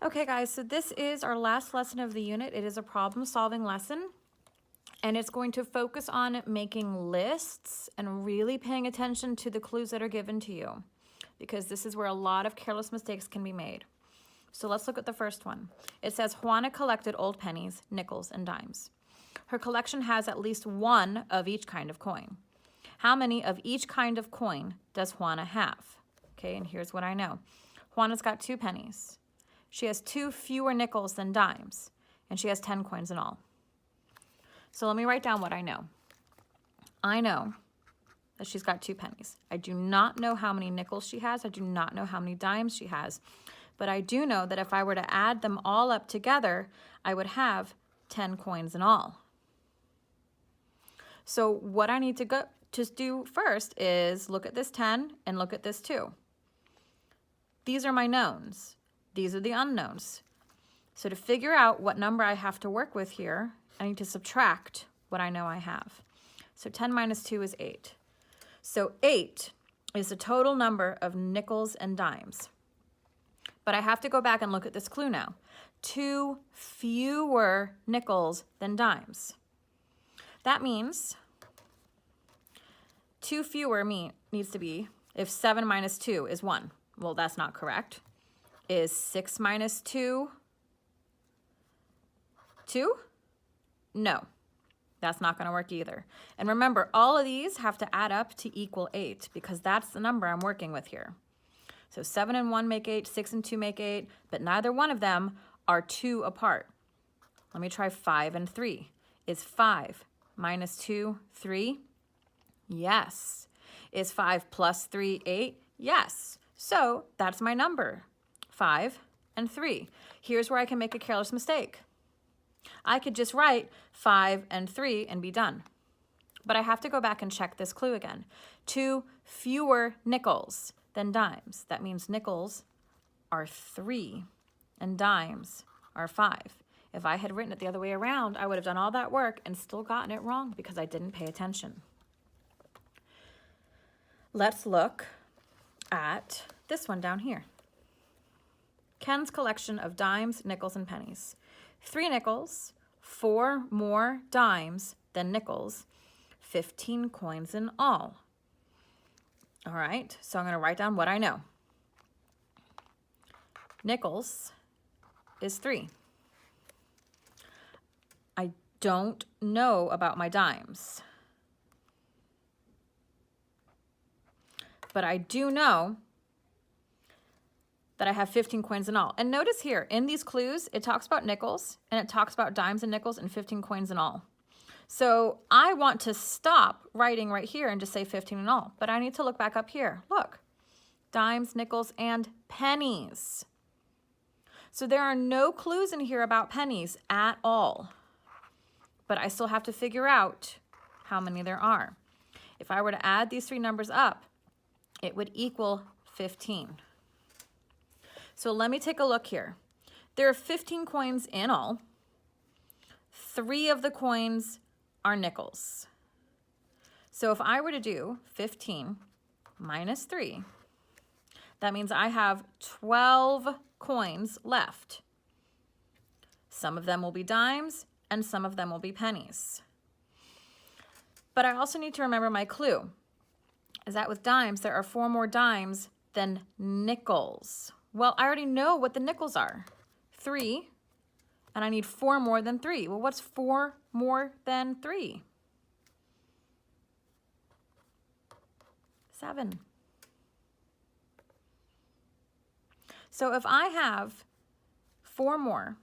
Okay guys, so this is our last lesson of the unit. It is a problem-solving lesson, and it's going to focus on making lists and really paying attention to the clues that are given to you, because this is where a lot of careless mistakes can be made. So let's look at the first one. It says Juana collected old pennies, nickels, and dimes. Her collection has at least one of each kind of coin. How many of each kind of coin does Juana have? Okay, and here's what I know. Juana's got 2 pennies. She has 2 fewer nickels than dimes, and she has 10 coins in all. So let me write down what I know. I know that she's got 2 pennies. I do not know how many nickels she has. I do not know how many dimes she has. But I do know that if I were to add them all up together, I would have 10 coins in all. So what I need to do first is look at this 10 and look at this 2. These are my knowns. These are the unknowns. So to figure out what number I have to work with here, I need to subtract what I know I have. So 10 minus 2 is 8. So 8 is the total number of nickels and dimes. But I have to go back and look at this clue now. 2 fewer nickels than dimes. That means 2 fewer needs to be, if 7 minus 2 is 1. Well, that's not correct. Is 6 minus 2 2? No, that's not going to work either. And remember, all of these have to add up to equal 8 because that's the number I'm working with here. So 7 and 1 make 8, 6 and 2 make 8, but neither one of them are 2 apart. Let me try 5 and 3. Is 5 minus 2 3? Yes. Is 5 plus 3 8? Yes. So that's my number. 5 and 3. Here's where I can make a careless mistake. I could just write 5 and 3 and be done. But I have to go back and check this clue again. 2 fewer nickels than dimes. That means nickels are 3 and dimes are 5. If I had written it the other way around, I would have done all that work and still gotten it wrong because I didn't pay attention. Let's look at this one down here. Ken's collection of dimes, nickels, and pennies. 3 nickels, 4 more dimes than nickels, 15 coins in all. All right, so I'm going to write down what I know. Nickels is 3. I don't know about my dimes, but I do know that I have 15 coins in all. And notice here, in these clues, it talks about nickels, and it talks about dimes and nickels and 15 coins in all. So I want to stop writing right here and just say 15 in all, but I need to look back up here. Look, dimes, nickels, and pennies. So there are no clues in here about pennies at all, but I still have to figure out how many there are. If I were to add these 3 numbers up, it would equal 15. So let me take a look here. There are 15 coins in all. 3 of the coins are nickels. So if I were to do 15 minus 3, that means I have 12 coins left. Some of them will be dimes and some of them will be pennies. But I also need to remember my clue, is that with dimes, there are 4 more dimes than nickels. Well, I already know what the nickels are. 3, and I need 4 more than 3. Well, what's 4 more than 3? 7. So if I have 4 more,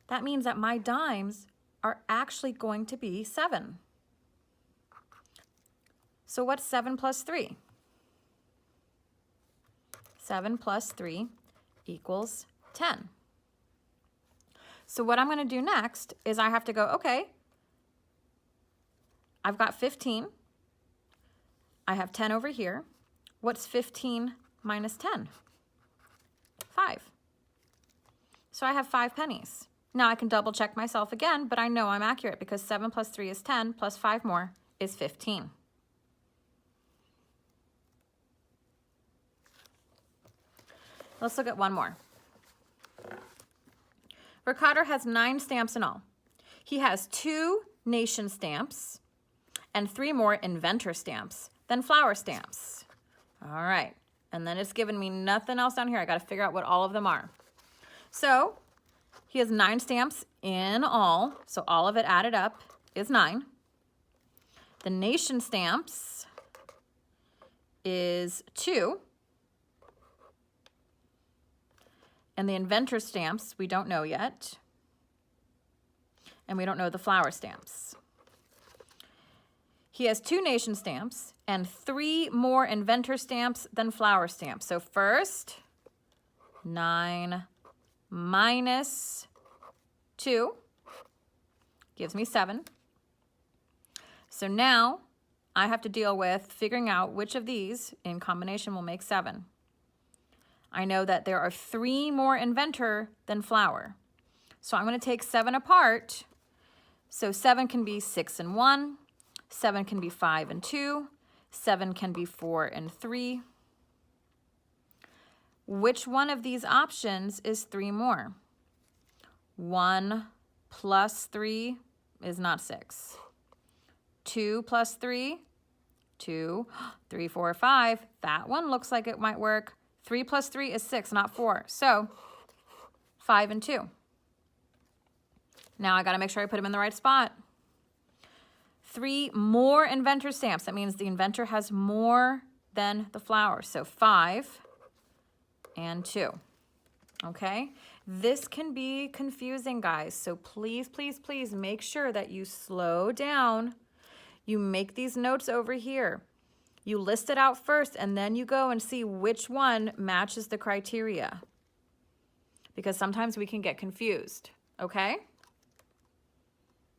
that means that my dimes are actually going to be 7. So what's 7 plus 3? 7 plus 3 equals 10. So what I'm going to do next is I have to go, okay, I've got 15. I have 10 over here. What's 15 minus 10? 5. So I have 5 pennies. Now I can double check myself again, but I know I'm accurate because 7 plus 3 is 10 plus 5 more is 15. Let's look at one more. Ricardo has 9 stamps in all. He has 2 nation stamps and 3 more inventor stamps than flower stamps. All right, and then it's given me nothing else down here. I got to figure out what all of them are. So he has 9 stamps in all, so all of it added up is 9. The nation stamps is 2. And the inventor stamps, we don't know yet. And we don't know the flower stamps. He has 2 nation stamps and 3 more inventor stamps than flower stamps. So first, 9 minus 2 gives me 7. So now I have to deal with figuring out which of these in combination will make 7. I know that there are 3 more inventor than flower. So I'm going to take 7 apart. So 7 can be 6 and 1. 7 can be 5 and 2. 7 can be 4 and 3. Which one of these options is 3 more? 1 plus 3 is not 6. 2 plus 3, 2, 3, 4, 5. That one looks like it might work. 3 plus 3 is 6, not 4. So 5 and 2. Now I got to make sure I put them in the right spot. 3 more inventor stamps. That means the inventor has more than the flower. So 5 and 2. Okay? This can be confusing, guys. So please, please, please make sure that you slow down. You make these notes over here. You list it out first, and then you go and see which one matches the criteria. Because sometimes we can get confused, okay?